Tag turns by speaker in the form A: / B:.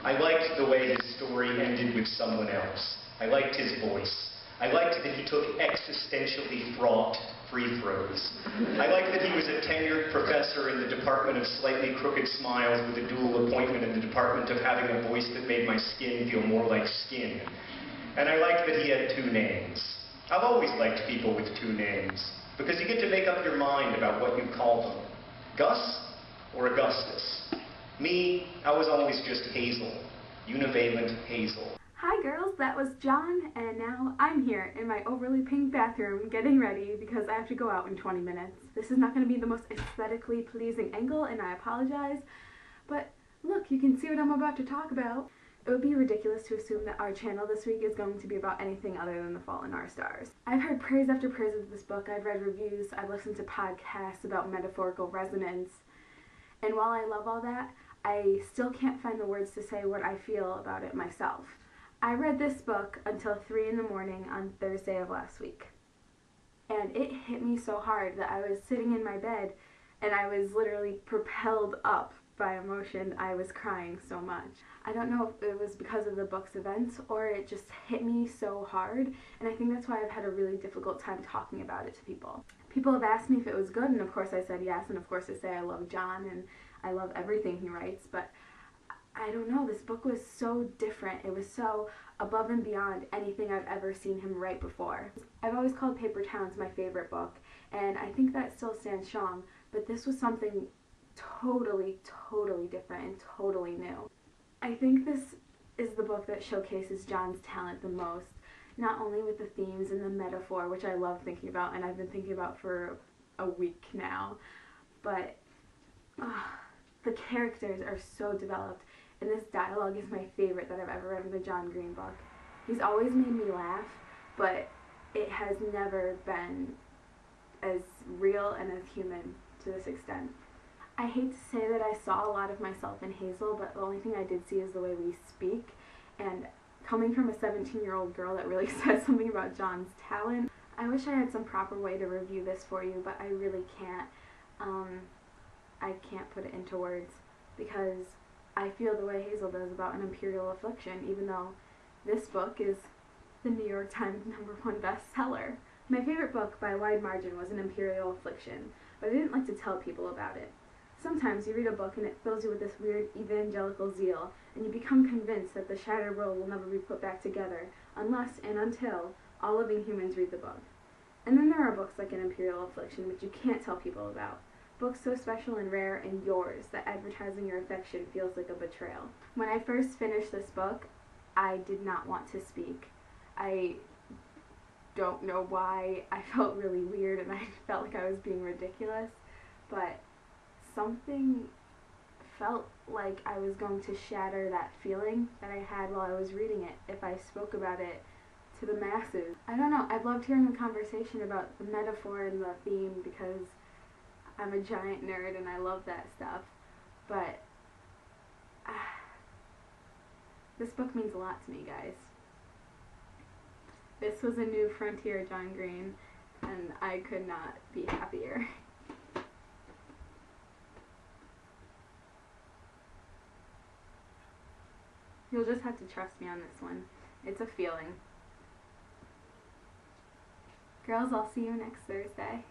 A: I liked the way his story ended with someone else. I liked his voice. I liked that he took existentially fraught free throws. I liked that he was a tenured professor in the Department of Slightly Crooked Smiles with a dual appointment in the Department of having a voice that made my skin feel more like skin. And I liked that he had two names. I've always liked people with two names, because you get to make up your mind about what you call them. Gus or Augustus. Me, I was always just Hazel. Univalent Hazel.
B: Hi girls, that was John, and now I'm here in my overly pink bathroom getting ready because I have to go out in 20 minutes. This is not going to be the most aesthetically pleasing angle, and I apologize, but look, you can see what I'm about to talk about. It would be ridiculous to assume that our channel this week is going to be about anything other than The Fault in Our Stars. I've heard praise after praise of this book, I've read reviews, I've listened to podcasts about metaphorical resonance, and while I love all that, I still can't find the words to say what I feel about it myself. I read this book until 3 in the morning on Thursday of last week. And it hit me so hard that I was sitting in my bed and I was literally propelled up by emotion. I was crying so much. I don't know if it was because of the book's events or it just hit me so hard, and I think that's why I've had a really difficult time talking about it to people. People have asked me if it was good, and of course I said yes, and of course I say I love John and I love everything he writes, but I don't know, this book was so different. It was so above and beyond anything I've ever seen him write before. I've always called Paper Towns my favorite book, and I think that still stands strong, but this was something totally different and totally new. I think this is the book that showcases John's talent the most, not only with the themes and the metaphor, which I love thinking about and I've been thinking about for a week now, but the characters are so developed, and this dialogue is my favorite that I've ever read in a John Green book. He's always made me laugh, but it has never been as real and as human to this extent. I hate to say that I saw a lot of myself in Hazel, but the only thing I did see is the way we speak, and coming from a 17-year-old girl, that really says something about John's talent. I wish I had some proper way to review this for you, but I really can't. I can't put it into words because I feel the way Hazel does about An Imperial Affliction, even though this book is the New York Times #1 bestseller. My favorite book by a wide margin was An Imperial Affliction, but I didn't like to tell people about it. Sometimes you read a book and it fills you with this weird evangelical zeal, and you become convinced that the shattered world will never be put back together unless and until all living humans read the book. And then there are books like An Imperial Affliction which you can't tell people about. Books so special and rare and yours that advertising your affection feels like a betrayal. When I first finished this book, I did not want to speak. I don't know why. I felt really weird and I felt like I was being ridiculous, but something felt like I was going to shatter that feeling that I had while I was reading it if I spoke about it to the masses. I don't know, I've loved hearing the conversation about the metaphor and the theme because I'm a giant nerd and I love that stuff, but this book means a lot to me, guys. This was a new frontier John Green, and I could not be happier. You'll just have to trust me on this one. It's a feeling. Girls, I'll see you next Thursday.